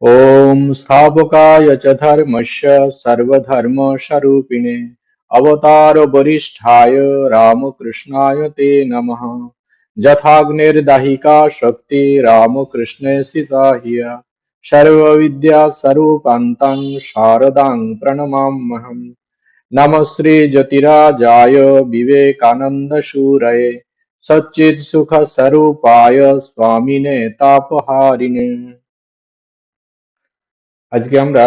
ॐ स्थापकाय च धर्मस्य सर्वधर्मस्वरूपिणे अवतारवरिष्ठाय रामकृष्णाय ते नमः। यथाग्निर्दाहिका शक्ति रामकृष्णे स्थिता ह्य सर्वविद्यास्वरूपान्तं शारदां प्रणमाम्यहम्। नमः श्रीज्योतिराजाय विवेकानन्दसूरये सच्चित्सुखस्वरूपाय स्वामिने तापहारिणे। আজকে আমরা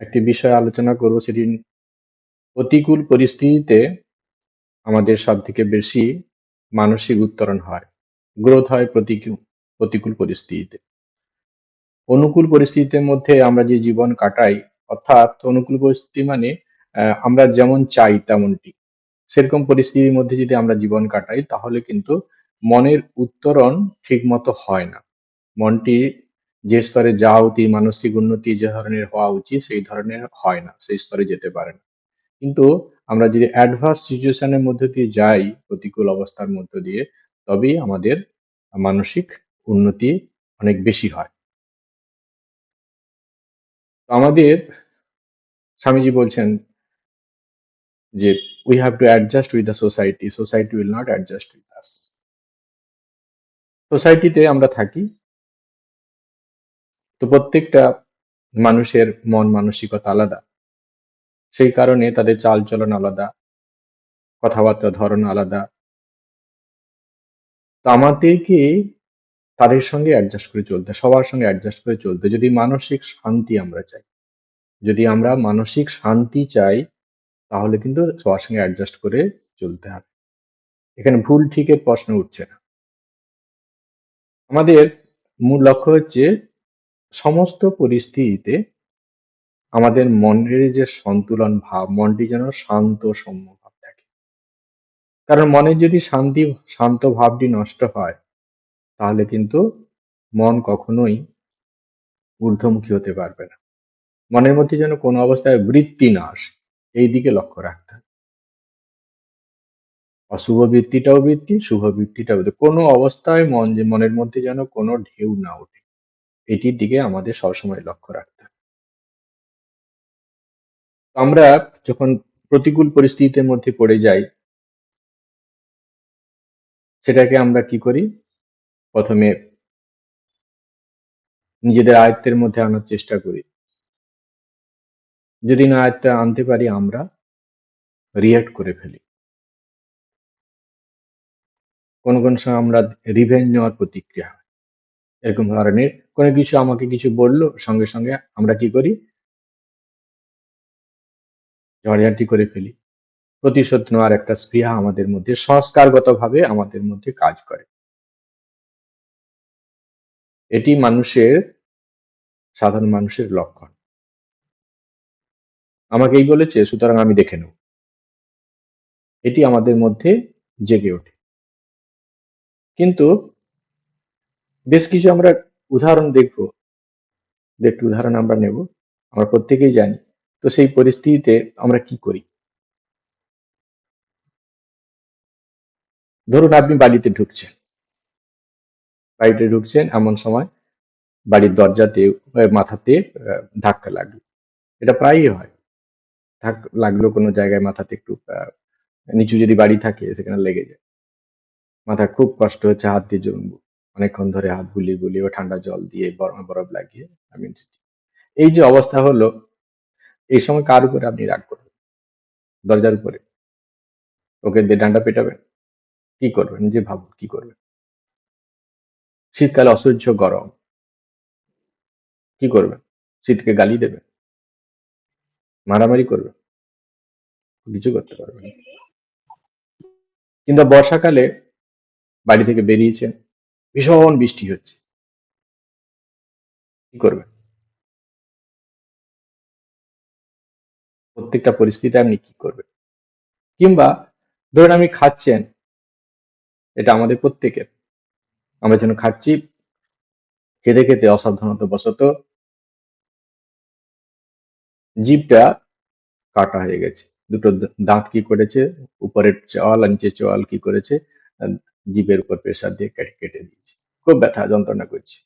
একটি বিষয় আলোচনা করব, সেটি প্রতিকূল পরিস্থিতিতে আমাদের সব থেকে বেশি মানসিক উত্তরণ হয়, গ্রোথ হয় প্রতিকূল প্রতিকূল পরিস্থিতিতে। অনুকূল পরিস্থিতির মধ্যে আমরা যে জীবন কাটাই, অর্থাৎ অনুকূল পরিস্থিতি মানে আমরা যেমন চাই তেমনটি, সেরকম পরিস্থিতির মধ্যে যদি আমরা জীবন কাটাই তাহলে কিন্তু মনের উত্তরণ ঠিক মতো হয় না। মনটি যে স্তরে যাওয়া উচিত, মানসিক উন্নতি যে ধরনের হওয়া উচিত সেই ধরনের হয় না, সেই স্তরে যেতে পারে না। কিন্তু আমরা যদি অ্যাডভার্স সিচুয়েশনের মধ্যে দিয়ে যাই, প্রতিকূল অবস্থার মধ্য দিয়ে, তবেই আমাদের মানসিক উন্নতি অনেক বেশি হয়। তো আমাদের স্বামীজি বলছেন যে we have to adjust with the society, society will not adjust with us. সোসাইটিতে আমরা থাকি, তো প্রত্যেকটা মানুষের মন মানসিকতা আলাদা, সেই কারণে তাদের চাল চলন আলাদা, কথাবার্তার ধরন আলাদা। তো আমাদেরকে তাদের সঙ্গে অ্যাডজাস্ট করে চলতে, সবার সঙ্গে অ্যাডজাস্ট করে চলতে, যদি মানসিক শান্তি আমরা চাই, যদি আমরা মানসিক শান্তি চাই, তাহলে কিন্তু সবার সঙ্গে অ্যাডজাস্ট করে চলতে হবে। এখানে ভুল ঠিকের প্রশ্ন উঠছে না। আমাদের মূল লক্ষ্য হচ্ছে সমস্ত পরিস্থিতিতে আমাদের মনের যে সন্তুলন ভাব, মনটি যেন শান্ত সৌম্য ভাব থাকে। কারণ মনের যদি শান্ত ভাবটি নষ্ট হয়, তাহলে কিন্তু মন কখনোই ঊর্ধ্বমুখী হতে পারবে না। মনের মধ্যে যেন কোনো অবস্থায় বৃত্তি না আসে, এই দিকে লক্ষ্য রাখতে হবে। অশুভ বৃত্তিটাও বৃত্তি, শুভ বৃত্তিটাও বৃত্তি। কোনো অবস্থায় মনের মধ্যে যেন কোনো ঢেউ না ওঠে, এটির দিকে আমাদের সবসময় লক্ষ্য রাখতে হবে। আমরা যখন প্রতিকূল পরিস্থিতির মধ্যে পড়ে যাই, সেটাকে আমরা কি করি? প্রথমে নিজেদের আয়ত্তের মধ্যে আনার চেষ্টা করি। যদি না আয়ত্তে আনতে পারি, আমরা রিয়াক্ট করে ফেলি। কোন কোন সময় আমরা রিভেঞ্জ নেওয়ার প্রতিক্রিয়া হয়। এরকম ধরনের কোনো কিছু আমাকে কিছু বললো, সঙ্গে সঙ্গে আমরা কি করি? ঝড়ঝাঁটি করে ফেলি। প্রতিশোধ নেওয়ার একটা স্পৃহা আমাদের মধ্যে সংস্কারগতভাবে আমাদের মধ্যে কাজ করে। এটি সাধারণ মানুষের লক্ষণ। আমাকে এই বলেছে, সুতরাং আমি দেখে নেব, এটি আমাদের মধ্যে জেগে ওঠে। কিন্তু বেশ কিছু আমরা উদাহরণ দেখবো, একটি উদাহরণ আমরা নেব। আমরা প্রত্যেকেই জানি, তো সেই পরিস্থিতিতে আমরা কি করি। ধরুন আপনি বাড়িতে ঢুকছেন, এমন সময় বাড়ির দরজাতে মাথাতে ধাক্কা লাগলো। এটা প্রায়ই হয়। লাগলো কোনো জায়গায় মাথাতে একটু, নিচু যদি বাড়ি থাকে সেখানে লেগে যায়, মাথা খুব কষ্ট হচ্ছে, হাত দিয়ে অনেকক্ষণ ধরে হাত বুলিয়ে বুলিয়ে বা ঠান্ডা জল দিয়ে বরফ লাগিয়ে আমি, এই যে অবস্থা হলো, এই সময় কার উপরে আপনি রাগ করবেন? দরজার উপরে? ওকে দিয়ে ডান্ডা পেটাবেন? কি করবেন? যে ভাবুন কি করবেন। শীতকালে অসহ্য গরম, কি করবেন? শীতকে গালি দেবেন? মারামারি করবেন? কিছু করতে পারবেন না। কিন্তু বর্ষাকালে বাড়ি থেকে বেরিয়েছেন, ভীষণ বৃষ্টি হচ্ছে, কি করবেন? প্রত্যেকটা পরিস্থিতিতে আপনি কি করবেন? কিংবা ধরুন আপনি খাচ্ছেন, এটা আমাদের প্রত্যেকের, আমরা যেন খাচ্ছি, খেতে খেতে অসাবধানতা বশত জিভটা কাটা হয়ে গেছে। দুটো দাঁত কি করেছে, উপরের চোয়াল আর নিচের চোয়াল কি করেছে, আহ, জিভের উপর প্রেসার দিয়ে কেটে কেটে দিয়েছে, খুব ব্যথা যন্ত্রণা করছে।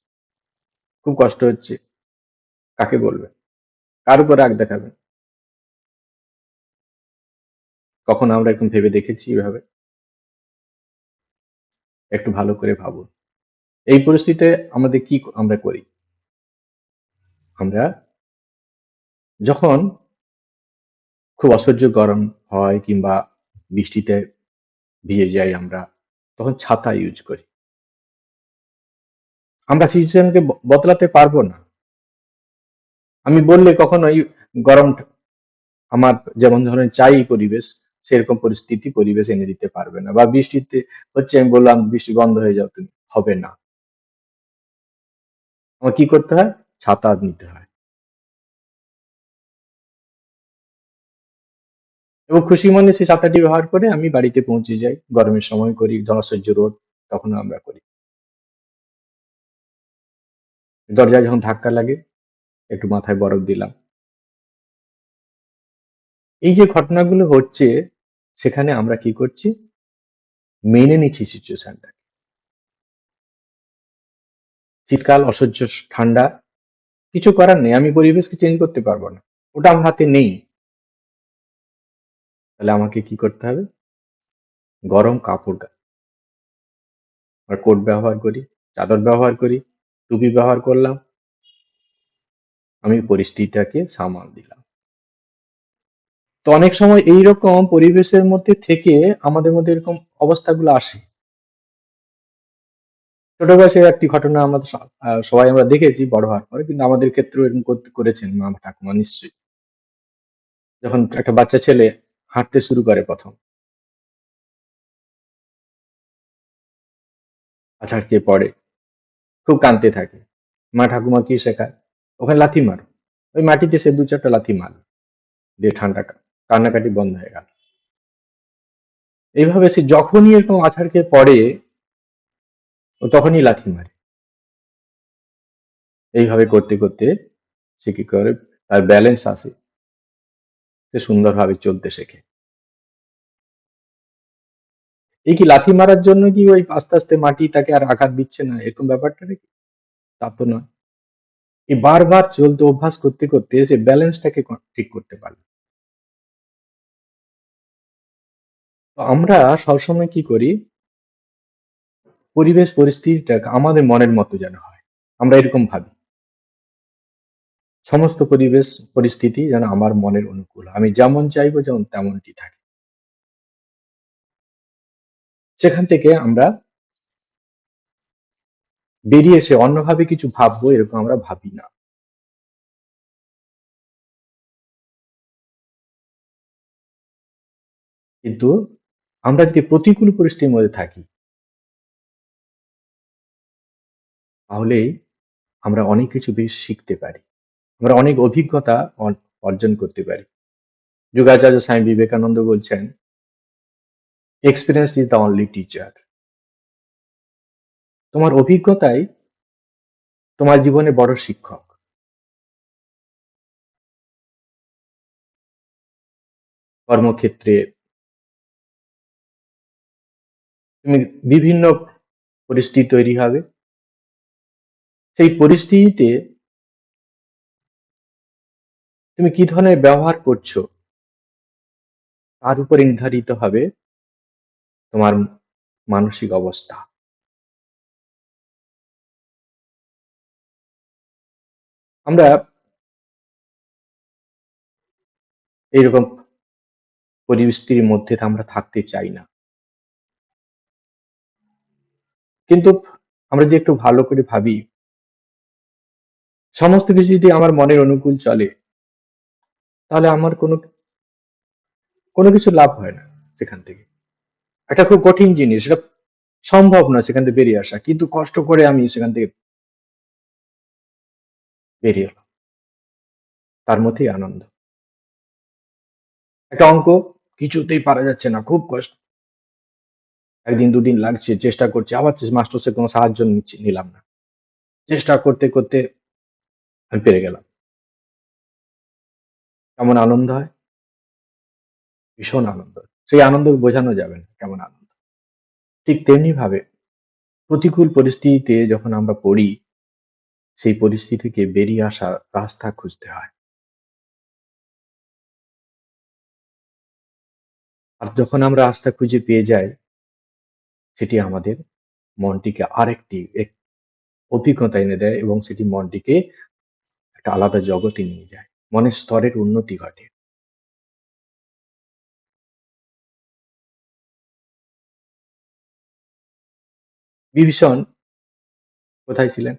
খুব কষ্ট হচ্ছে, কাকে বলবে? কার উপর রাগ দেখাবে? কখন আমরা এরকম ভেবে দেখেছি এভাবে? একটু ভালো করে ভাবুন। এই পরিস্থিতিতে আমাদের কি আমরা করি? আমরা যখন খুব অসহ্য গরম হয় কিংবা বৃষ্টিতে ভিজে যাই আমরা, তখন ছাতা ইউজ করি। আমরা সিচুয়েশনকে বদলাতে পারবো না। আমি বললে কখনোই গরম আমার যেমন ধরনের চাই পরিবেশ, সেরকম পরিস্থিতি পরিবেশ এনে দিতে পারবে না। বা বৃষ্টিতে হচ্ছে, আমি বললাম বৃষ্টি বন্ধ হয়ে যাও তুমি, হবে না। আমার কি করতে হয়? ছাতা নিতে হয় এবং খুশি মনে সেই ছাতাটি ব্যবহার করে আমি বাড়িতে পৌঁছে যাই। গরমের সময় করি, জনসহ্য রোদ তখন আমরা করি। দরজায় যখন ধাক্কা লাগে একটু মাথায় বরফ দিলাম। এই যে ঘটনাগুলো হচ্ছে, সেখানে আমরা কি করছি? মেনে নিচ্ছি সিচুয়েশনটা। শীতকাল অসহ্য ঠান্ডা, কিছু করার নেই, আমি পরিবেশকে চেঞ্জ করতে পারবো না, ওটা আমার হাতে নেই। তাহলে আমাকে কি করতে হবে? গরম কাপড় আর কোট ব্যবহার করি, চাদর ব্যবহার করি, টুপি ব্যবহার করলাম, আমি পরিস্থিতিটাকে সামাল দিলাম। তো অনেক সময় এইরকম পরিবেশের মধ্যে থেকে আমাদের মধ্যে এরকম অবস্থাগুলো আসে। ছোট বয়সে একটি ঘটনা আমাদের সবাই আমরা দেখেছি বড় হওয়ার পরে, কিন্তু আমাদের ক্ষেত্রেও এরকম করেছেন মা ঠাকুমা নিশ্চয়ই। যখন একটা বাচ্চা ছেলে হাঁটতে শুরু করে প্রথম, আছাড় খেয়ে পড়ে, খুব কাঁদতে থাকে, মা ঠাকুমা কি শেখায়? ওখানে লাথি মারো, ওই মাটিতে সে দু চারটা লাথি মারো, দিয়ে ঠান্ডা কান্নাকাটি বন্ধ হয়ে গেল। এইভাবে সে যখনই এরকম আছাড় খেয়ে পড়ে, ও তখনই লাথি মারে। এইভাবে করতে করতে সে কি করে? তার ব্যালেন্স আসে, সে সুন্দরভাবে চলতে শেখে। এই কি লাথি মারার জন্য কি ওই আস্তে আস্তে মাটি তাকে আর আঘাত দিচ্ছে না, এরকম ব্যাপারটা নাকি? তা তো নয়। এই বারবার চলতে অভ্যাস করতে করতে সে ব্যালেন্সটাকে ঠিক করতে পারবে। তো আমরা সবসময় কি করি? পরিবেশ পরিস্থিতিটা আমাদের মনের মতো যেন হয়, আমরা এরকম ভাবি। সমস্ত পরিবেশ পরিস্থিতি যেন আমার মনের অনুকূল, আমি যেমন চাইবো যেমন তেমনটি থাকে। সেখান থেকে আমরা বেরিয়ে এসে অন্যভাবে কিছু ভাববো, এরকম আমরা ভাবি না। কিন্তু আমরা যদি প্রতিকূল পরিস্থিতির মধ্যে থাকি, তাহলেই আমরা অনেক কিছু বেশ শিখতে পারি, আমরা অনেক অভিজ্ঞতা অর্জন করতে পারি। যুগাচার্য স্বামী বিবেকানন্দ বলছেন, experience is the only teacher. তোমার অভিজ্ঞতাই তোমার জীবনে বড় শিক্ষক। কর্মক্ষেত্রে তুমি বিভিন্ন পরিস্থিতি তৈরি হবে, সেই পরিস্থিতিতে তুমি কি ধরনের ব্যবহার করছো, তার উপরে নির্ধারিত হবে তোমার মানসিক অবস্থা। আমরা এইরকম পরিস্থিতির মধ্যে আমরা থাকতে চাই না, কিন্তু আমরা যে একটু ভালো করে ভাবি, সমস্ত কিছু যদি আমার মনের অনুকূল চলে, তাহলে আমার কোনো কোনো কিছু লাভ হয় না সেখান থেকে। একটা খুব কঠিন জিনিস, এটা সম্ভব না সেখান থেকে বেরিয়ে আসা, কিন্তু কষ্ট করে আমি সেখান থেকে বেরিয়ে এলাম, তার মধ্যেই আনন্দ। একটা অঙ্ক কিছুতেই পারা যাচ্ছে না, খুব কষ্ট, একদিন দুদিন লাগছে, চেষ্টা করছি, আবার মাস্টার সে কোনো সাহায্য নিলাম না, চেষ্টা করতে করতে আমি পেরে গেলাম। কেমন আনন্দ হয়! ভীষণ আনন্দ। সেই আনন্দ বোঝানো যাবে না কেমন আনন্দ। ঠিক তেমনি ভাবে প্রতিকূল পরিস্থিতিতে যখন আমরা পড়ি, সেই পরিস্থিতি থেকে বেরিয়ে আসার রাস্তা খুঁজতে হয়। আর যখন আমরা রাস্তা খুঁজে পেয়ে যাই, সেটি আমাদের মনটিকে আরেকটি অভিজ্ঞতা এনে দেয় এবং সেটি মনটিকে একটা আলাদা জগতে নিয়ে যায়। মনের স্তরের উন্নতি ঘটে। বিভীষণ কোথায় ছিলেন?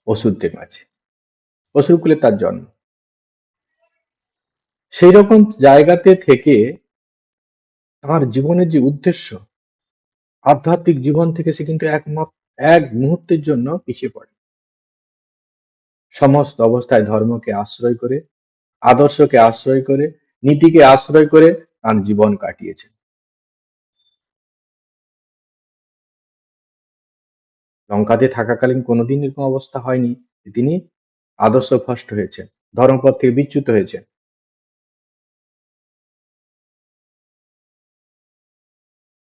অসুরদের মাঝে। অসুরকুলে তার জন্ম। সেই রকম জায়গাতে থেকে তার জীবনের যে উদ্দেশ্য, আধ্যাত্মিক জীবন থেকে সে কিন্তু এক মুহূর্তের জন্য পিছিয়ে পড়ে। সমস্ত অবস্থায় ধর্মকে আশ্রয় করে, আদর্শকে আশ্রয় করে, নীতিকে আশ্রয় করে তার জীবন কাটিয়েছেন। লঙ্কাতে থাকাকালীন কোনোদিন এরকম অবস্থা হয়নি যে তিনি আদর্শ ভ্রষ্ট হয়েছেন, ধর্মপথ থেকে বিচ্যুত হয়েছেন।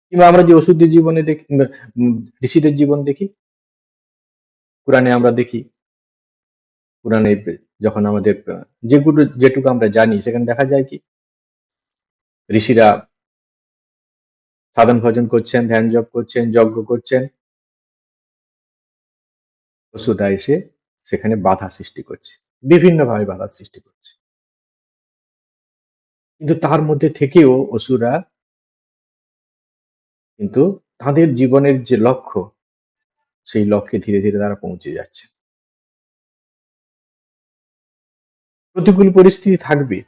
কিংবা আমরা যে ওষুধের জীবনে দেখি, ঋষিদের জীবন দেখি, পুরাণে আমরা দেখি, পুরাণে যখন আমাদের যেটুকু আমরা জানি সেখানে দেখা যায় কি ঋষিরা সাধন ভজন করছেন, ধ্যান জপ করছেন, যজ্ঞ করছেন, অসুররা এসে সেখানে বাধা সৃষ্টি করছে, বিভিন্নভাবে বাধা সৃষ্টি করছে। কিন্তু তার মধ্যে থেকেও অসুররা কিন্তু তাদের জীবনের যে লক্ষ্য, সেই লক্ষ্যে ধীরে ধীরে তারা পৌঁছে যাচ্ছে। প্রতিকূল পরিস্থিতি থাকবে,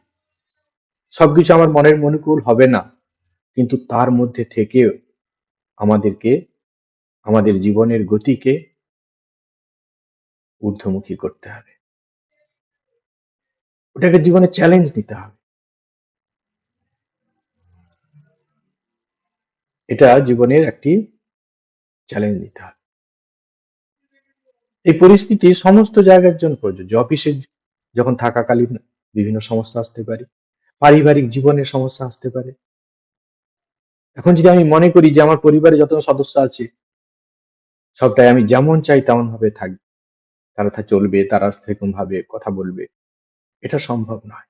সবকিছু আমার মনের অনুকূল হবে না, কিন্তু তার মধ্যে থেকেও আমাদেরকে আমাদের জীবনের গতিকে ঊর্ধ্বমুখী করতে হবে। ওটাকে জীবনে চ্যালেঞ্জ নিতে হবে। এটা জীবনের একটি চ্যালেঞ্জ নিতে হবে। এই পরিস্থিতি সমস্ত জায়গার জন্য প্রযোজ্য। অফিসে যখন থাকাকালীন বিভিন্ন সমস্যা আসতে পারে, পারিবারিক জীবনের সমস্যা আসতে পারে। এখন যদি আমি মনে করি যে আমার পরিবারে যত সদস্য আছে সবটাই আমি যেমন চাই তেমন ভাবে থাকবে, তারা তা চলবে, তারা সেরকম ভাবে কথা বলবে, এটা সম্ভব নয়।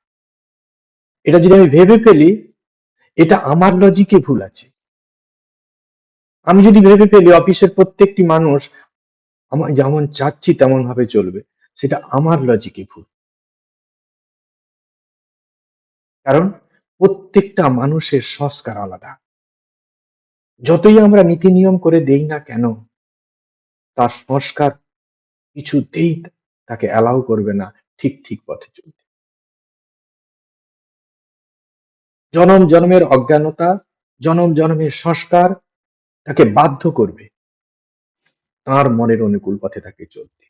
এটা যদি আমি ভেবে ফেলি, এটা আমার লজিকে ভুল আছে। আমি যদি ভেবে ফেলি অফিসের প্রত্যেকটি মানুষ আমার যেমন চাচ্ছি তেমন ভাবে চলবে, সেটা আমার লজিকে ভুল। কারণ প্রত্যেকটা মানুষের সংস্কার আলাদা। যতই আমরা নীতি নিয়ম করে দেই না কেন, তার সংস্কার কিছুতেই তাকে অ্যালাউ করবে না ঠিক ঠিক পথে চলতে। জনম জন্মের অজ্ঞানতা, জনম জন্মের সংস্কার তাকে বাধ্য করবে তার মনের অনুকূল পথে তাকে চলতে।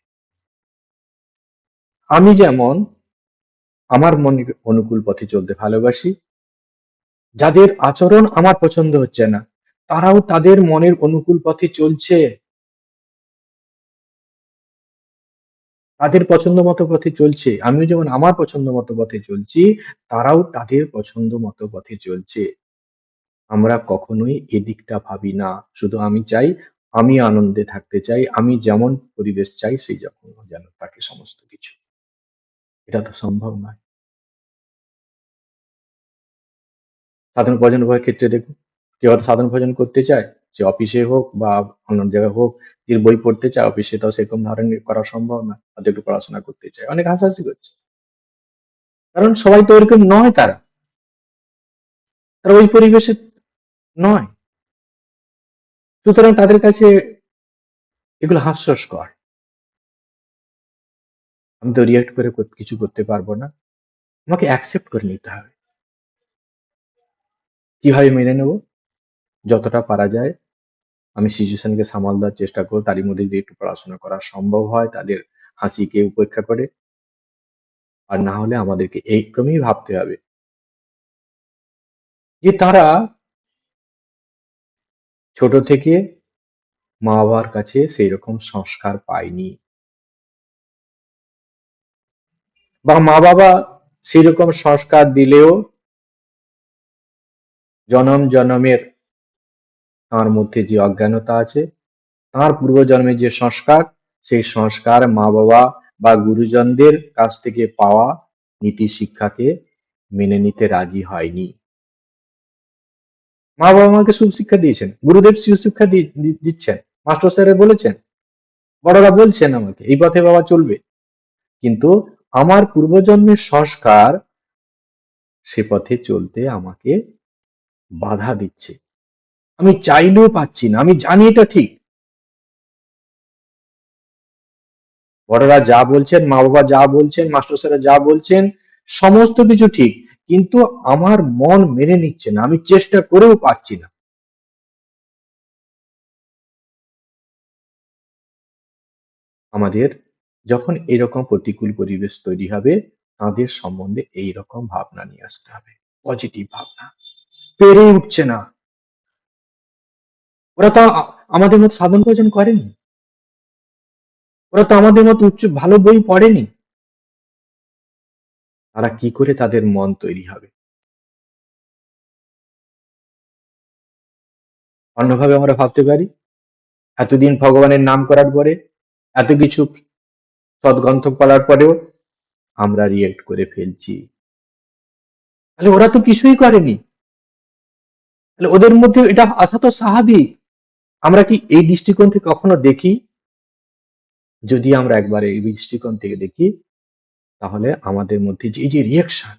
আমি যেমন আমার মনের অনুকূল পথে চলতে ভালোবাসি, যাদের আচরণ আমার পছন্দ হচ্ছে না তারাও তাদের মনের অনুকূল পথে চলছে, তাদের পছন্দ মতো পথে চলছে। আমিও যেমন আমার পছন্দ মতো পথে চলছি, তারাও তাদের পছন্দ মতো পথে চলছে। আমরা কখনোই এদিকটা ভাবি না। শুধু আমি চাই, আমি আনন্দে থাকতে চাই, আমি যেমন পরিবেশ চাই সেই যখন যেন থাকে সমস্ত কিছু। এটা তো সম্ভব নয়। সাধারণ ভোজন উভয়ের ক্ষেত্রে দেখুন, কেউ হয়তো সাধারণ ভোজন করতে চায়, সে অফিসে হোক বা অন্য জায়গায় হোক, যে বই পড়তে চায়, অফিসে তো সেরকম ধরনের করা সম্ভব না, হয়তো একটু পড়াশোনা করতে চায়, অনেক হাসাহাসি করছে। কারণ সবাই তো ওরকম নয়, তারা তারা ওই পরিবেশে নয়, সুতরাং তাদের কাছে এগুলো হাস্যস্কর। আমি তো রিয়েক্ট করে কিছু করতে পারবো না, আমাকে অ্যাকসেপ্ট করে নিতে হবে। কিভাবে মেনে নেব? যতটা পারা যায় আমি সিচুয়েশনকে সামাল দেওয়ার চেষ্টা করব, তারই মধ্যে যদি একটু পড়াশোনা করা সম্ভব হয় তাদের হাসিকে উপেক্ষা করে। আর না হলে আমাদেরকে এই ক্রমেই ভাবতে হবে যে তারা ছোট থেকে মা বাবার কাছে সেই রকম সংস্কার পায়নি, বা মা বাবা সেই রকম সংস্কার দিলেও জনম জনমের তার মধ্যে যে অজ্ঞানতা আছে তার পূর্বজন্মের যে সংস্কার, সেই সংস্কার মা বাবা বা গুরুজনদের কাছ থেকে পাওয়া নীতি শিক্ষাকে মেনে নিতে রাজি হয়নি। মা বাবা আমাকে সুশিক্ষা দিয়েছেন, গুরুদেব সুশিক্ষা দিচ্ছেন, মাস্টার স্যারে বলেছেন, বড়রা বলছেন আমাকে এই পথে বাবা চলবে, কিন্তু আমার পূর্বজন্মের সংস্কার সে পথে চলতে আমাকে বাধা দিচ্ছে। আমি চাইলেও পাচ্ছি না, আমি জানি এটা ঠিক, বড়রা যা বলছেন, মা বাবা যা বলছেন, মাস্টার স্যাররা যা বলছেন, সমস্ত কিছু ঠিক, কিন্তু আমার মন মেনে নিচ্ছে না, আমি চেষ্টা করেও পারছি না। আমাদের যখন এরকম প্রতিকূল পরিবেশ তৈরি হবে, তাদের সম্বন্ধে এইরকম ভাবনা নিয়ে আসতে হবে, পজিটিভ ভাবনা। পেরে উঠছে না, ওরা তো আমাদের মতো সাধন ভোজন করেনি, ওরা তো আমাদের মতো উচ্চ ভালো বই পড়েনি, তারা কি করে তাদের মন তৈরি হবে? অন্যভাবে আমরা ভাবতে পারি, এতদিন ভগবানের নাম করার পরে, এত কিছু সদ্গ্রন্থ পড়ার পরেও আমরা রিয়েক্ট করে ফেলছি। তাহলে ওরা তো কিছুই করেনি, তাহলে ওদের মধ্যে এটা আসা তো স্বাভাবিক। আমরা কি এই দৃষ্টিকোণ থেকে কখনো দেখি? যদি আমরা একবার এই দৃষ্টিকোণ থেকে দেখি, তাহলে আমাদের মধ্যে যে এই যে রিয়েকশন,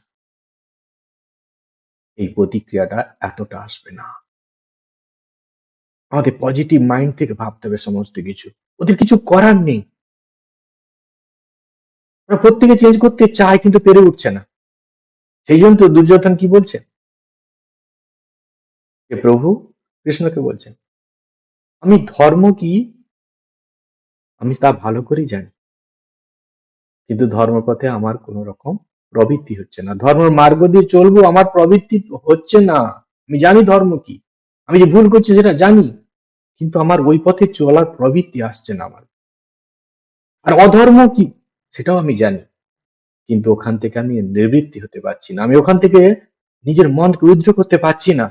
এই প্রতিক্রিয়াটা এতটা আসবে না। আমাদের পজিটিভ মাইন্ড থেকে ভাবতে হবে সমস্ত কিছু, ওদের কিছু করার নেই, ওরা প্রত্যেকে চেঞ্জ করতে চায় কিন্তু পেরে উঠছে না। সেই জন্য তো দুর্যোধন কি বলছেন, যে প্রভু কৃষ্ণকে বলছেন, আমি ধর্ম কি আমি তা ভালো করেই জানি, কিন্তু ধর্মপথে আমার কোন রকম প্রবৃত্তি হচ্ছে না, ধর্মের মার্গ দিয়ে চলবো, আমার প্রবৃত্তি হচ্ছে না। আমি জানি ধর্ম কি, আমি যে ভুল করছি সেটা জানি, কিন্তু আমার ওই পথে চলার প্রবৃত্তি আসছে না আমার। আর অধর্ম কি সেটাও আমি জানি, কিন্তু ওখান থেকে আমি নিবৃত্তি হতে পারছি না, আমি ওখান থেকে নিজের মনকে উইথড্র করতে পারছি না।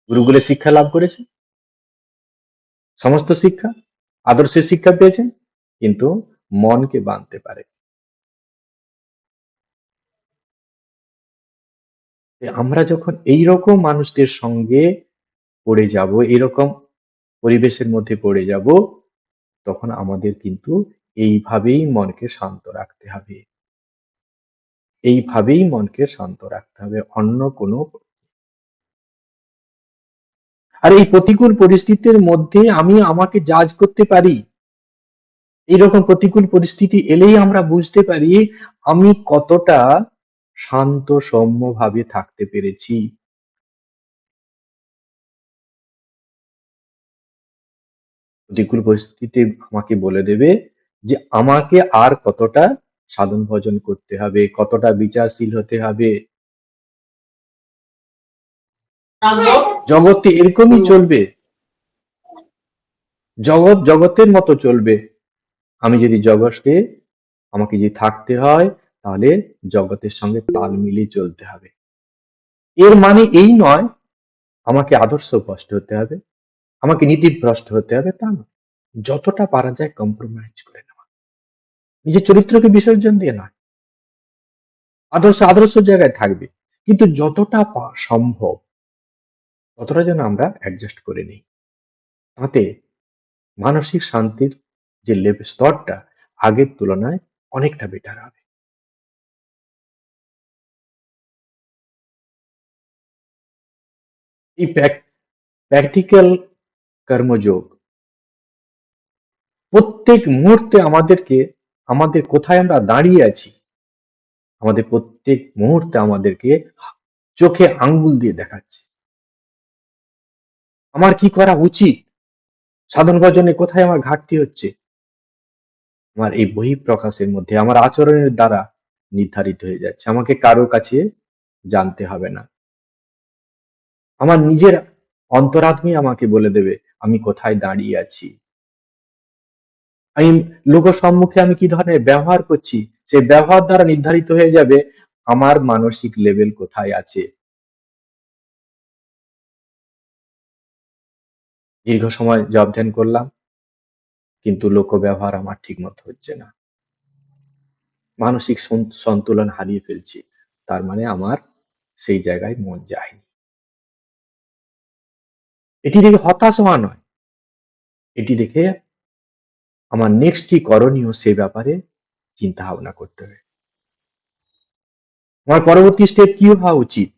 গুরুকুলে শিক্ষা লাভ করেছে, সমস্ত শিক্ষা, আদর্শের শিক্ষা পেয়েছেন, কিন্তু মনকে বাঁধতে পারে। আমরা যখন এইরকম মানুষদের সঙ্গে পড়ে যাব, এরকম পরিবেশের মধ্যে পড়ে যাব, তখন আমাদের কিন্তু এইভাবেই মনকে শান্ত রাখতে হবে, এইভাবেই মনকে শান্ত রাখতে হবে, অন্য কোনো। আর এই প্রতিকূল পরিস্থিতির মধ্যে আমি আমাকে জাজ করতে পারি, এইরকম প্রতিকূল পরিস্থিতি এলেই আমরা বুঝতে পারি আমি কতটা শান্ত সৌম্য ভাবে থাকতে পেরেছি। প্রতিকূল পরিস্থিতি আমাকে বলে দেবে যে আমাকে আর কতটা সাধন ভজন করতে হবে, কতটা বিচারশীল হতে হবে। জগৎ এরকমই চলবে, জগৎ জগতের মতো চলবে। আমি যদি জগৎকে, আমাকে যদি থাকতে হয়, তাহলে জগতের সঙ্গে তাল মিলিয়ে চলতে হবে। এর মানে এই নয় আমাকে আদর্শ ভ্রষ্ট হতে হবে, আমাকে নীতিভ্রষ্ট হতে হবে, তা নয়। যতটা পারা যায় কম্প্রোমাইজ করে নেওয়া, নিজের চরিত্রকে বিসর্জন দিয়ে নয়, আদর্শ আদর্শ জায়গায় থাকবে, কিন্তু যতটা সম্ভব ততটা যেন আমরা অ্যাডজাস্ট করে নিই, তাতে মানসিক শান্তির যে স্তরটা আগের তুলনায় অনেকটা বেটার হবে। এই প্র্যাকটিক্যাল কর্মযোগ প্রত্যেক মুহূর্তে আমাদেরকে, আমাদের কোথায় আমরা দাঁড়িয়ে আছি, আমাদের প্রত্যেক মুহূর্তে আমাদেরকে চোখে আঙ্গুল দিয়ে দেখাচ্ছে আমার কি করা উচিত, সাধন ভজনে কোথায় আমার ঘাটতি হচ্ছে। আমার এই বহিঃপ্রকাশের মধ্যে আমার আচরণের দ্বারা নির্ধারিত হয়ে যাচ্ছে, আমাকে কারো কাছে জানতে হবে না, আমার নিজের অন্তরাত্মই আমাকে বলে দেবে আমি কোথায় দাঁড়িয়ে আছি। আমি লোক সম্মুখে আমি কি ধরনের ব্যবহার করছি, সেই ব্যবহার দ্বারা নির্ধারিত হয়ে যাবে আমার মানসিক লেভেল কোথায় আছে। দীর্ঘ সময় জব ধ্যান করলাম, কিন্তু লোক ব্যবহার আমার ঠিক মতো হচ্ছে না, মানসিক সন্তুলন হারিয়ে ফেলছি। তার মানে আমার সেই জায়গায় মন যায়নি। এটি দেখে হতাশ হওয়া নয়, এটি দেখে আমার নেক্সট কি করণীয় সে ব্যাপারে চিন্তা ভাবনা করতে হবে। আমার পরবর্তী স্টেপ কি হওয়া উচিত,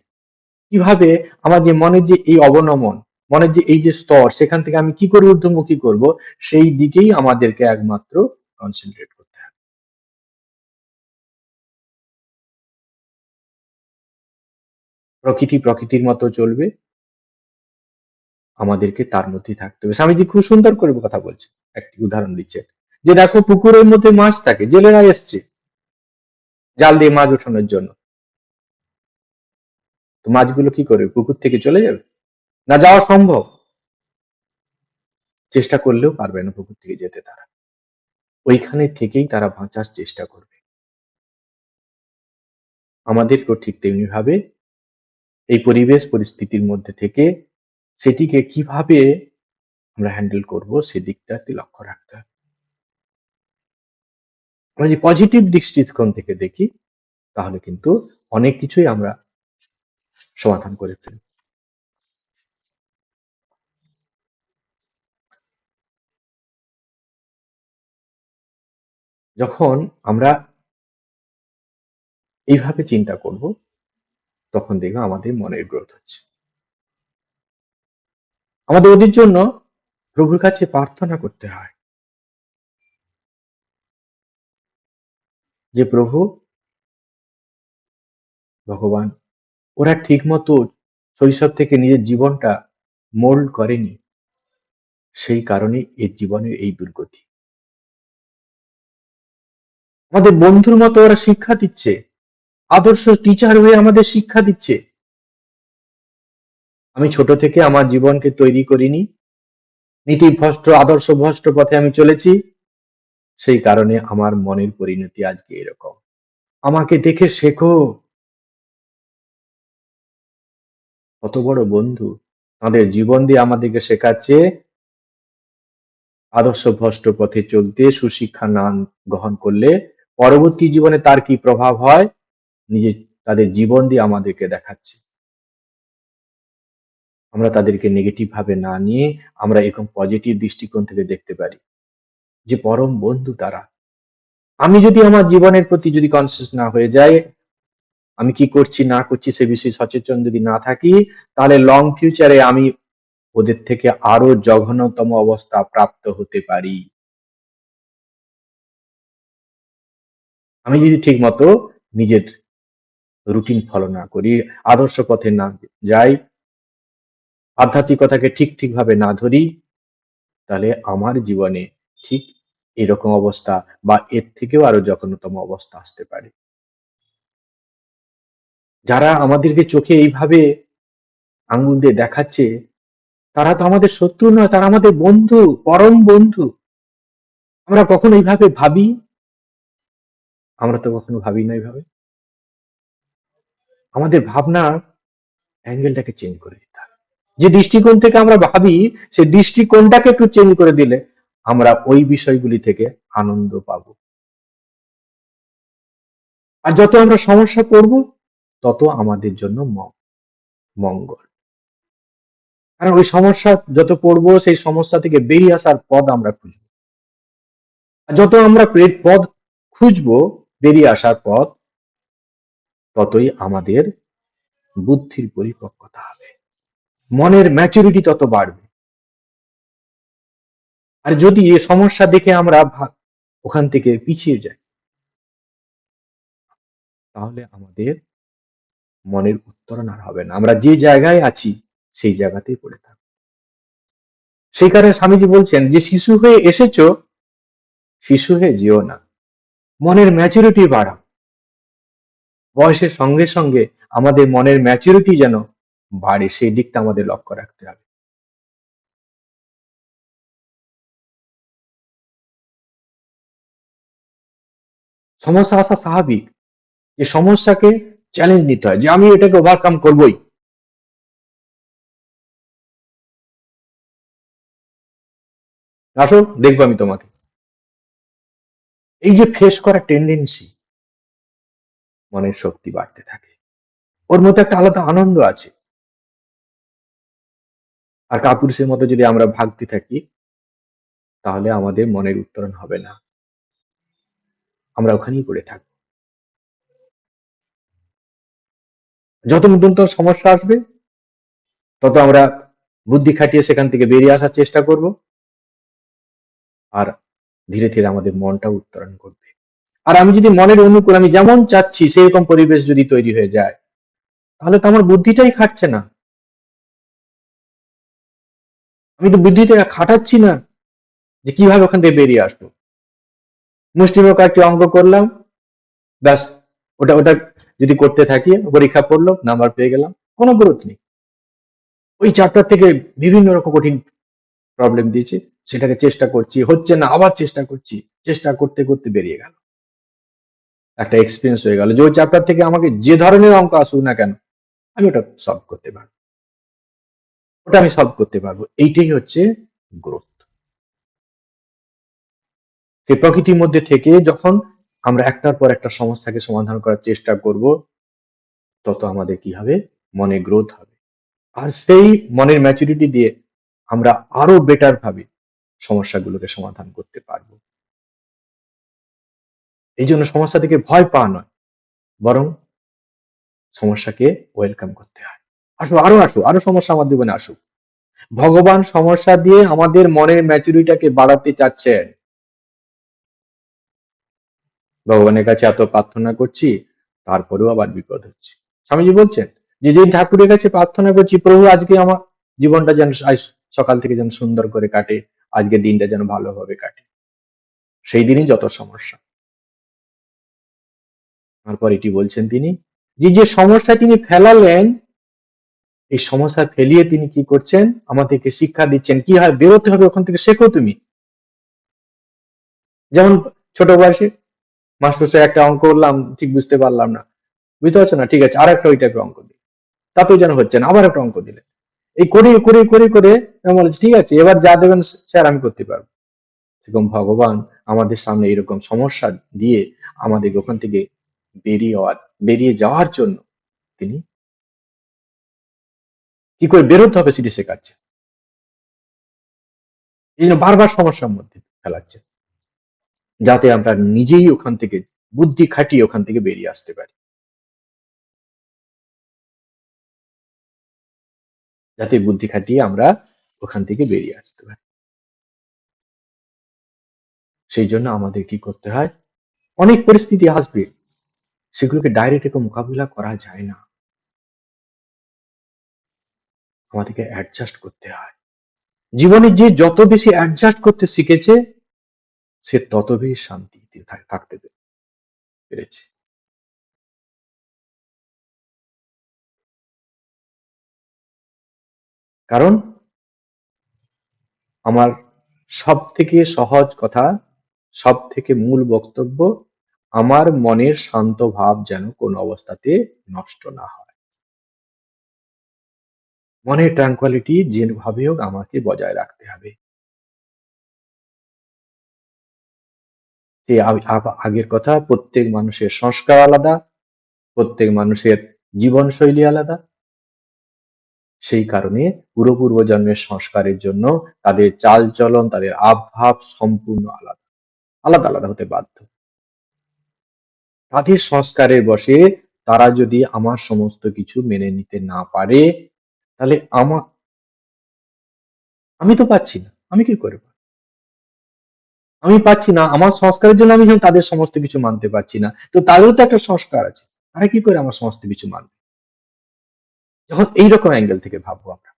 কিভাবে আমার যে মনের যে এই অবনমন, মনের যে এই যে স্তর, সেখান থেকে আমি কি করে ঊর্ধ্বমুখী করব, সেই দিকেই আমাদেরকে একমাত্র কনসেন্ট্রেট করতে হবে। প্রকৃতি প্রকৃতির মতো চলবে, আমাদেরকে তার মধ্যেই থাকতে হবে। স্বামীজি খুব সুন্দর করে কথা বলছে, একটি উদাহরণ দিচ্ছে যে দেখো পুকুরের মধ্যে মাছ থাকে, জেলেরা এসছে জাল দিয়ে মাছ ওঠানোর জন্য, তো মাছগুলো কি করবে, পুকুর থেকে চলে যাবে? না যাওয়া সম্ভব, চেষ্টা করলেও পারবে না পুকুর থেকে যেতে তারা, ওইখানে থেকেই তারা বাঁচার চেষ্টা করবে। আমাদেরকেও ঠিক তেমনি ভাবে এই পরিবেশ পরিস্থিতির মধ্যে থেকে সেটিকে কিভাবে আমরা হ্যান্ডেল করব সেদিকটাতে লক্ষ্য রাখতে হবে। আমরা যে পজিটিভ দৃষ্টিকোণ থেকে দেখি, তাহলে কিন্তু অনেক কিছুই আমরা সমাধান করে ফেলি। যখন আমরা এইভাবে চিন্তা করব, তখন দেখবে আমাদের মনের গ্রোথ হচ্ছে। আমাদের ওদের জন্য প্রভুর কাছে প্রার্থনা করতে হয় যে প্রভু, ভগবান, ওরা ঠিক মতো শৈশব থেকে নিজের জীবনটা মোল্ড করেনি, সেই কারণে এর জীবনের এই দুর্গতি। আমাদের বন্ধুর মতো ওরা শিক্ষা দিচ্ছে, আদর্শ টিচার হয়ে আমাদের শিক্ষা দিচ্ছে। আমি ছোট থেকে আমার জীবনকে তৈরি করিনি, নীতিভ্রষ্ট আদর্শ ভ্রষ্ট পথে আমি চলেছি, সেই কারণে আমার মনের পরিণতি আজকে এরকম। আমাকে দেখে শেখো। কত বড় বন্ধু, তাদের জীবন দিয়ে আমাদেরকে শেখাচ্ছে আদর্শ ভ্রষ্ট পথে চলতে, সুশিক্ষা না গ্রহণ করলে পরবর্তী জীবনে তার কি প্রভাব হয়, নিজে তাদের জীবন দিয়ে আমাদেরকে দেখাচ্ছে। আমরা তাদেরকে নেগেটিভ ভাবে না নিয়ে আমরা এরকম পজিটিভ দৃষ্টিকোণ থেকে দেখতে পারি যে পরম বন্ধু তারা। আমি যদি আমার জীবনের প্রতি যদি কনসিয়াস না হয়ে যায়, আমি কি করছি না করছি সে বিষয়ে সচেতন যদি না থাকি, তাহলে লং ফিউচারে আমি ওদের থেকে আরো জঘন্যতম অবস্থা প্রাপ্ত হতে পারি। আমি যদি ঠিক মতো নিজের রুটিন ফলো না করি, আদর্শ পথে না যাই, আধ্যাত্মিকতাকে ঠিক ঠিক ভাবে না ধরি, তাহলে আমার জীবনে ঠিক এরকম অবস্থা বা এর থেকেও আরো জঘন্যতম অবস্থা আসতে পারে। যারা আমাদেরকে চোখে এইভাবে আঙ্গুল দিয়ে দেখাচ্ছে, তারা তো আমাদের শত্রু নয়, তারা আমাদের বন্ধু, পরম বন্ধু। আমরা কখনো এইভাবে ভাবি? আমরা তো কখনো ভাবি না এইভাবে। আমাদের ভাবনার অ্যাঙ্গেলটাকে চেঞ্জ করে দিতে হবে। যে দৃষ্টিকোণ থেকে আমরা ভাবি, সেই দৃষ্টিকোণটাকে একটু চেঞ্জ করে দিলে আমরা ওই বিষয়গুলি থেকে আনন্দ পাবো। আর যত আমরা সমস্যা পড়ব, তত আমাদের জন্য মঙ্গল। কারণ ওই সমস্যা যত পড়বো, সেই সমস্যা থেকে বেরিয়ে আসার পথ আমরা খুঁজবো। আর যত আমরা পথ খুঁজবো, বেরিয়ে আসার পথ, ততই আমাদের বুদ্ধির পরিপক্কতা হবে, মনের ম্যাচুরিটি তত বাড়বে। আর যদি এই সমস্যা দেখে আমরা ওখান থেকে পিছিয়ে যাই, তাহলে আমাদের মনের উত্তরণ আর হবে না, আমরা যে জায়গায় আছি সেই জায়গাতেই পড়ে থাকবো। সেই কারণে স্বামীজি বলছেন যে শিশু হয়ে এসেছো, শিশু হয়ে যেও না, মনের ম্যাচুরিটি বাড়াও। বয়সের সঙ্গে সঙ্গে আমাদের মনের ম্যাচুরিটি যেন বাড়ে, সেই দিকটা আমাদের লক্ষ্য রাখতে হবে। সমস্যা আসা স্বাভাবিক, যে সমস্যাকে চ্যালেঞ্জ নিতে হয়, যে আমি এটাকে ওভারকাম করবই। আসো, দেখবো আমি তোমাকে। এই যে ফেস করা টেন্ডেন্সি, মনের শক্তি বাড়তে থাকে। ওর মধ্যে একটা আলাদা আনন্দ আছে। আর কাপুরুষের মতো যদি আমরা ভাগতে থাকি, তাহলে আমাদের মনের উত্তরণ হবে না, আমরা ওখানেই পড়ে থাকবো। যত নতুন সমস্যা আসবে, তত আমরা বুদ্ধি খাটিয়ে সেখান থেকে বেরিয়ে আসার চেষ্টা করব। আর ধীরে ধীরে আমাদের মনটা উত্তরণ করবে। আর আমি যদি মনের অনুকূল, আমি যেমন চাচ্ছি সেরকম পরিবেশ যদি তৈরি হয়ে যায়, তাহলে তো আমার বুদ্ধিটাই খাটছে না। আমি তো বুদ্ধিটা খাটাচ্ছি না যে কিভাবে ওখান থেকে বেরিয়ে আসবো। মুষ্টিমেয় কয়েকটি অঙ্ক করলাম, ব্যাস, ওটা ওটা যদি করতে থাকি, পরীক্ষা পড়লো, নাম্বার পেয়ে গেলাম, কোনো গুরুত্ব নেই। ওই চ্যাপ্টার থেকে বিভিন্ন রকম কঠিন প্রবলেম দিয়েছে, সেটাকে চেষ্টা করছি, হচ্ছে না, আবার চেষ্টা করছি, চেষ্টা করতে করতে বেরিয়ে গেল। একটা এক্সপিরিয়েন্স হয়ে গেল যে ওই চ্যাপ্টার থেকে আমাকে যে ধরনের অঙ্ক আসুক না কেন, আমি ওটা সলভ করতে পারবো, ওটা আমি সলভ করতে পারবো। এইটাই হচ্ছে গ্রোথ। সেই প্রকৃতির মধ্যে থেকে যখন আমরা একটার পর একটা সমস্যাকে সমাধান করার চেষ্টা করব, তত আমাদের কি হবে, মনে গ্রোথ হবে। আর সেই মনের ম্যাচুরিটি দিয়ে আমরা আরো বেটার ভাবে সমস্যাগুলোকে সমাধান করতে পারবো। এই জন্য সমস্যা থেকে ভয় পাওয়া নয়, বরং সমস্যাকে ওয়েলকাম করতে হয়। আসো, আরো আসো, আরো সমস্যা আমার জীবনে আসুক। ভগবান সমস্যা দিয়ে আমাদের মনের ম্যাচুরিটাকে বাড়াতে চাচ্ছেন। ভগবানের কাছে এত প্রার্থনা করছি, তারপরেও আবার বিপদ হচ্ছে। স্বামীজি বলছেন যে, যে ঠাকুরের কাছে প্রার্থনা করছি, প্রভু আজকে আমার জীবনটা যেন আজ সকাল থেকে যেন সুন্দর করে কাটে, আজকে দিনটা যেন ভালোভাবে কাটে, সেই দিনই যত সমস্যা। তারপর এটি বলছেন তিনি, যে যে সমস্যা তিনি ফেলালেন, এই সমস্যা ফেলিয়ে তিনি কি করছেন, আমাদেরকে শিক্ষা দিচ্ছেন কি হয় বেরোতে হবে ওখান থেকে, শেখো তুমি। যেমন ছোট বয়সে মাস্টার একটা অঙ্ক করলাম, ঠিক বুঝতে পারলাম না, বুঝতে পারছো না, ঠিক আছে, আর একটা ওই টাইপের অঙ্ক দিই, তাতেও যেন হচ্ছে না, আবার একটা অঙ্ক দিলেন। এই করে করে করে করে আমি বলেছি, ঠিক আছে, এবার যা দেবেন স্যার আমি করতে পারবো। সেরকম ভগবান আমাদের সামনে এরকম সমস্যা দিয়ে আমাদের ওখান থেকে বেরিয়ে যাওয়ার জন্য তিনি কি করে বেরোতে হবে সেটি শেখাচ্ছে। এই জন্য বারবার সমস্যার মধ্যে ফেলাচ্ছে, যাতে আমরা নিজেই ওখান থেকে বুদ্ধি খাটিয়ে ওখান থেকে বেরিয়ে আসতে পারি, যাতে বুদ্ধি খাটিয়ে আমরা ওখান থেকে বেরিয়ে আসতে পারি। সেই জন্য আমাদের কি করতে হয়, অনেক পরিস্থিতি আসবে, সেগুলোকে ডাইরেক্ট মোকাবিলা করা যায় না, আমাদেরকে অ্যাডজাস্ট করতে হয়। জীবনে যে যত বেশি অ্যাডজাস্ট করতে শিখেছে, সে তত বেশি শান্তিতে থাকতে পেরেছে। কারণ আমার সব থেকে সহজ কথা, সব থেকে মূল বক্তব্য, আমার মনের শান্ত ভাব যেন কোনো অবস্থাতে নষ্ট না হয়। মনের ট্রাঙ্কুয়ালিটি যেভাবে হোক আমাকে বজায় রাখতে হবে। আগের কথা, প্রত্যেক মানুষের সংস্কার আলাদা, প্রত্যেক মানুষের জীবনশৈলী আলাদা। সেই কারণে পূর্ব জন্মের সংস্কারের জন্য তাদের চাল চলন, তাদের আবভাব সম্পূর্ণ আলাদা, আলাদা আলাদা হতে বাধ্য। তাদের সংস্কারের বশে তারা যদি আমার সমস্ত কিছু মেনে নিতে না পারে, তাহলে আমি তো পাচ্ছি না, আমি কি করব? আমি পাচ্ছি না, আমার সংস্কারের জন্য আমি যখন তাদের সমস্ত কিছু মানতে পারছি না, তো তাদেরও তো একটা সংস্কার আছে, তারা কি করে আমার সমস্ত কিছু মানবে? যখন এইরকম অ্যাঙ্গেল থেকে ভাববো আমরা,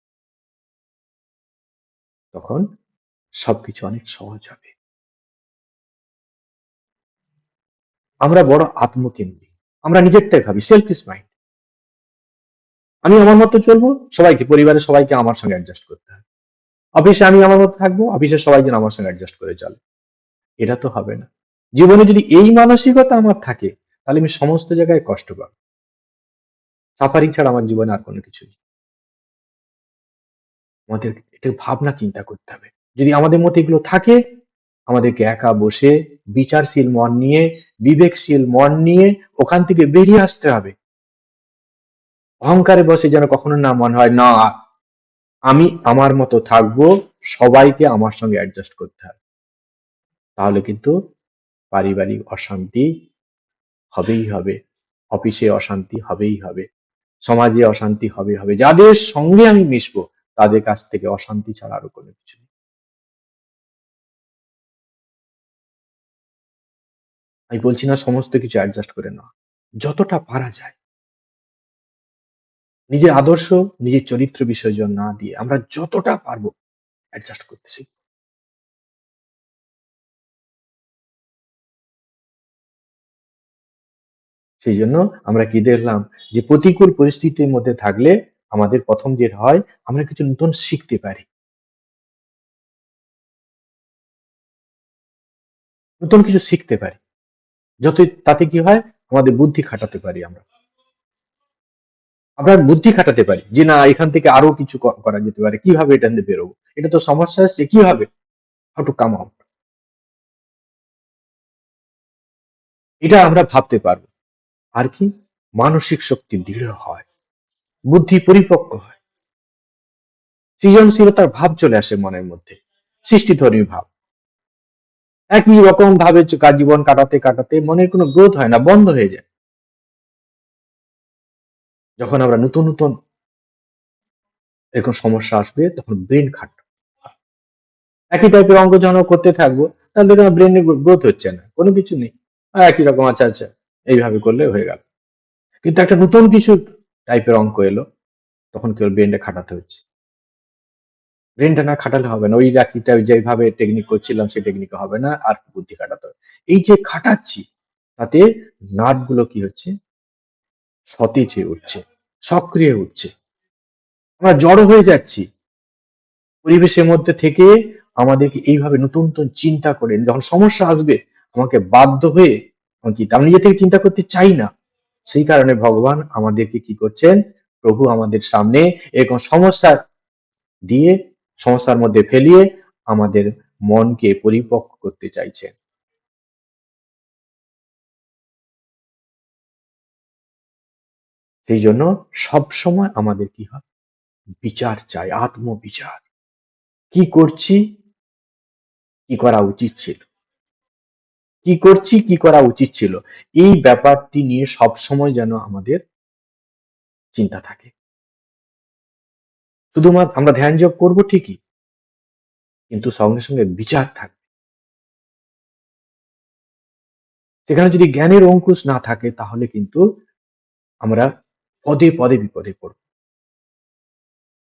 তখন সবকিছু অনেক সহজ হবে। আমরা বড় আত্মকেন্দ্রিক, আমরা নিজেরটাই ভাবি, সেলফিশ মাইন্ড। আমি আমার মতো চলবো, সবাইকে, পরিবারের সবাইকে আমার সঙ্গে অ্যাডজাস্ট করতে হবে। অফিসে আমি আমার মতো থাকবো, অফিসের সবাই যেন আমার সঙ্গে অ্যাডজাস্ট করে চলে। এটা তো হবে না। জীবনে যদি এই মানসিকতা আমার থাকে, তাহলে আমি সমস্ত জায়গায় কষ্ট পাবো। সাফারিং ছাড়া আমার জীবনে আর কোনো কিছু নেই। আমাদের এটা ভাবনা চিন্তা করতে হবে। যদি আমাদের মধ্যে এগুলো থাকে, আমাদেরকে একা বসে বিচারশীল মন নিয়ে, বিবেকশীল মন নিয়ে ওখান থেকে বেরিয়ে আসতে হবে। অহংকারে বসে যেন কখনো না মনে হয় না, আমি আমার মতো থাকবো, সবাইকে আমার সঙ্গে অ্যাডজাস্ট করতে হবে। তাহলে কিন্তু পারিবারিক অশান্তি হবেই হবে, অফিসে অশান্তি হবেই হবে, সমাজে অশান্তি হবে। যাদের সঙ্গে আমি মিশবো তাদের কাছ থেকে অশান্তি ছাড়া আরো কোনো কিছু নেই। আমি বলছি না সমস্ত কিছু অ্যাডজাস্ট করে নেওয়া, যতটা পারা যায় নিজের আদর্শ, নিজের চরিত্র বিসর্জন না দিয়ে আমরা যতটা পারবো অ্যাডজাস্ট করতে শিখবো। সেই জন্য আমরা কি দেখলাম, যে প্রতিকূল পরিস্থিতির মধ্যে থাকলে আমাদের প্রথম যেটা হয়, আমরা কিছু নতুন শিখতে পারি, নতুন কিছু শিখতে পারি। যত তাতে কি হয়, আমাদের বুদ্ধি খাটাতে পারি, আমরা বুদ্ধি খাটাতে পারি যে না, এখান থেকে আরো কিছু করা যেতে পারে, কিভাবে এটা থেকে বেরোবো, এটা তো সমস্যা আসছে, কিভাবে, হাউ টু কাম আউট, এটা আমরা ভাবতে পারবো। আর কি, মানসিক শক্তি দৃঢ় হয়, বুদ্ধি পরিপক্ক হয়, সৃজনশীলতার ভাব চলে আসে মনের মধ্যে, সৃষ্টিধর্মী ভাব। একই রকম ভাবে জীবন কাটাতে কাটাতে মনের কোনো গ্রোথ হয় না, বন্ধ হয়ে যায়। যখন আমরা নতুন নতুন এরকম সমস্যা আসবে, তখন ব্রেন খাটবে, একই টাইপের অঙ্ক যখন করতে থাকবো, তাহলে দেখুন ব্রেনের গ্রোথ হচ্ছে না, কোনো কিছু নেই, একই রকম, আচ্ছা আচ্ছা এইভাবে করলে হয়ে গেল। কিন্তু একটা নতুন কিছু টাইপের অঙ্ক এলো, তখন কেবল ব্রেনটা খাটাতে হচ্ছে, ব্রেনটা না খাটালে হবে না, ওই একইটা যেভাবে টেকনিক করছিলাম সেই টেকনিকে হবে না, আর বুদ্ধি খাটাতে হবে। এই যে খাটাচ্ছি, তাতে নার্ভ গুলো কি হচ্ছে, সতেজ হয়ে উঠছে, সক্রিয় হয়ে উঠছে, আমরা জড়ো হয়ে যাচ্ছি পরিবেশের মধ্যে থেকে। আমাদেরকে এইভাবে নতুন নতুন চিন্তা করে, যখন সমস্যা আসবে আমাকে বাধ্য হয়ে আমি নিজে থেকে চিন্তা করতে চাই না। সেই কারণে ভগবান আমাদেরকে কি করছেন, প্রভু আমাদের সামনে এরকম সমস্যা দিয়ে, সমস্যার মধ্যে ফেলিয়ে আমাদের মনকে পরিপক্ক করতে চাইছেন। সেই জন্য সব সময় আমাদের কি হয়, বিচার চাই, আত্মবিচার, কি করছি, কি করা উচিত ছিল, কি করছি, কি করা উচিত ছিল, এই ব্যাপারটি নিয়ে সব সময় যেন আমাদের চিন্তা থাকে। শুধুমাত্র আমরা ধ্যান যোগ করবো ঠিকই, কিন্তু সঙ্গে সঙ্গে বিচার থাকবে। সেখানে যদি জ্ঞানের অঙ্কুশ না থাকে, তাহলে কিন্তু আমরা পদে পদে বিপদে পড়ব,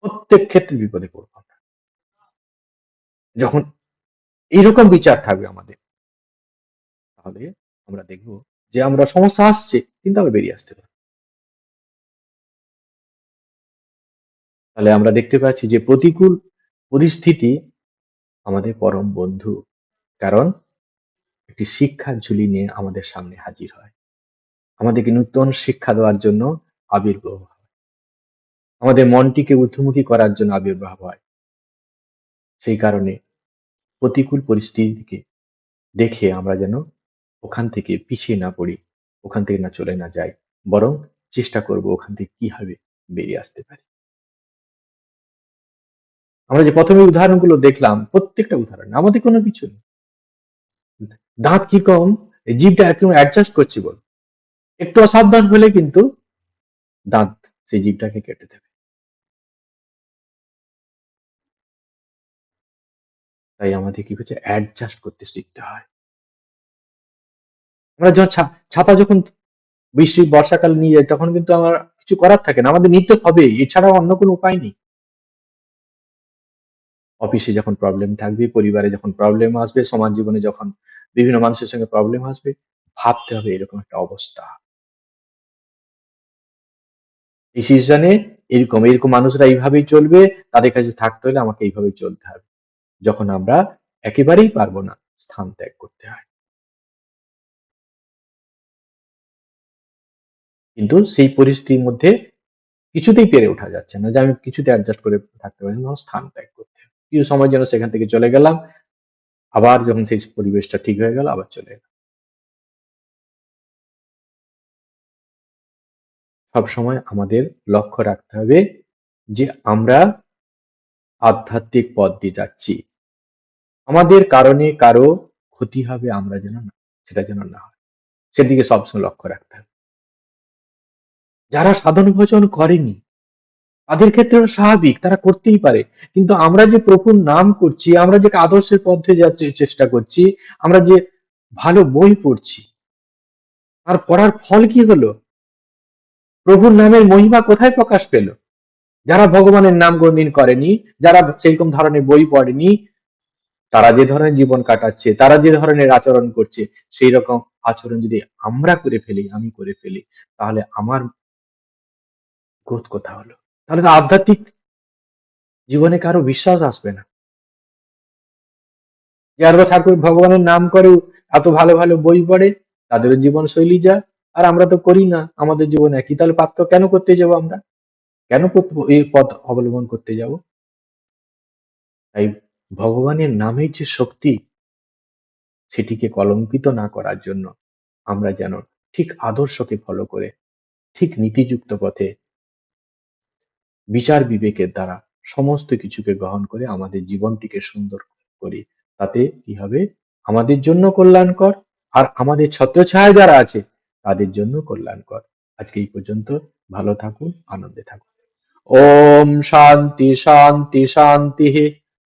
প্রত্যেক ক্ষেত্রে বিপদে পড়ব আমরা। যখন এইরকম বিচার থাকবে আমাদের, তাহলে আমরা দেখব যে আমরা সমস্যা আসছে কিন্তু আমরা বেরিয়ে আসতে পারি। তাহলে আমরা দেখতে পাচ্ছি যে প্রতিকূল পরিস্থিতি আমাদের পরম বন্ধু, কারণ একটি শিক্ষার ঝুলি নিয়ে আমাদের সামনে হাজির হয়, আমাদেরকে নতুন শিক্ষা দেওয়ার জন্য আবির্ভাব হয়, আমাদের মনটিকে ঊর্ধ্বমুখী করার জন্য আবির্ভাব হয়। সেই কারণে প্রতিকূল পরিস্থিতিকে দেখে আমরা যেন ওখান থেকে পিছিয়ে না পড়ি, ওখান থেকে না চলে না যাই, বরং চেষ্টা করব ওখান থেকে কিভাবে বেরিয়ে আসতে পারি। আমরা যে প্রথমে উদাহরণগুলো দেখলাম, প্রত্যেকটা উদাহরণ আমাদের কোনো কিছু নেই, দাঁত কি কম, এই জিভটা একদম অ্যাডজাস্ট করছি বল, একটু অসাবধান হলে কিন্তু দাঁত সেই জিভটাকে কেটে দেবে। তাই আমাদের কি হচ্ছে, অ্যাডজাস্ট করতে শিখতে হয়। আমরা যখন ছাতা যখন বৃষ্টি বর্ষাকাল নিয়ে যাই, তখন কিন্তু আমার কিছু করার থাকে না, আমাদের নিতে হবে, এছাড়া অন্য কোনো উপায় নেই। অফিসে যখন প্রবলেম থাকবে, পরিবারে যখন প্রবলেম আসবে, সমাজ জীবনে যখন বিভিন্ন মানুষের সঙ্গে প্রবলেম আসবে, ভাবতে হবে এরকম একটা অবস্থা, এই সিজনে এরকম এরকম মানুষরা এইভাবেই চলবে, তাদের কাছে থাকতে হলে আমাকে এইভাবেই চলতে হবে। যখন আমরা একেবারেই পারবো না, স্থান ত্যাগ করতে হয়। কিন্তু সেই পরিস্থিতির মধ্যে কিছুতেই পেরে ওঠা যাচ্ছে না, যে আমি কিছুতে অ্যাডজাস্ট করে থাকতে পারি না, স্থান ত্যাগ করতে হয়। কিছু সময়ের জন্য সেখান থেকে চলে গেলাম, আবার যখন সেই পরিবেশটা ঠিক হয়ে গেল আবার চলে এলাম। সবসময় আমাদের লক্ষ্য রাখতে হবে যে আমরা আধ্যাত্মিক পথ দিয়ে যাচ্ছি, আমাদের কারণে কারো ক্ষতি হবে আমরা যেন না, সেটা যেন না হয়, সেদিকে সবসময় লক্ষ্য রাখতে হবে। যারা সাধন ভজন করেনি তাদের ক্ষেত্রে স্বাভাবিক, তারা করতেই পারে, কিন্তু আমরা যে প্রভুর নাম করছি, আমরা যে আদর্শের পথে যাচ্ছি চেষ্টা করছি, আমরা যে ভালো বই পড়ছি, আর পড়ার ফল কি হলো? প্রভুর নামের মহিমা কোথায় প্রকাশ পেল? যারা ভগবানের নাম কোনদিন করেনি, যারা সেরকম ধরনের বই পড়েনি, তারা যে ধরনের জীবন কাটাচ্ছে, তারা যে ধরনের আচরণ করছে, সেই রকম আচরণ যদি আমরা করে ফেলি, আমি করে ফেলি, তাহলে আমার গ্রোথ কোথা হলো? তাহলে তো আধ্যাত্মিক জীবনে কারো বিশ্বাস আসবে না। যারা ঠাকুর ভগবানের নাম করে, এত ভালো ভালো বই পড়ে, তাদেরও জীবন শৈলী যা, আর আমরা তো করি না, আমাদের জীবন একই, তাহলে পার্থক্য কেন করতে যাব আমরা? কেন এই পথ অবলম্বন করতে যাব? তাই ভগবানের নামের যে শক্তি, সেটিকে কলঙ্কিত না করার জন্য আমরা যেন ঠিক আদর্শকে ফলো করে, ঠিক নীতিযুক্ত পথে, বিচার বিবেকের দ্বারা সমস্ত কিছুকে গ্রহণ করে আমাদের জীবনটিকে সুন্দর করি। তাতে কি হবে? আমাদের জন্য কল্যাণকর, আর আমাদের ছত্রছায়ায় যারা আছে তাদের জন্য কল্যাণকর। আজকে এই পর্যন্ত। ভালো থাকুন, আনন্দে থাকুন। ওম শান্তি শান্তি শান্তি।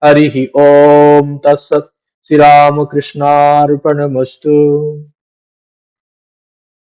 হরি ওম তৎসৎ। শ্রীরামকৃষ্ণার্পণমস্তু।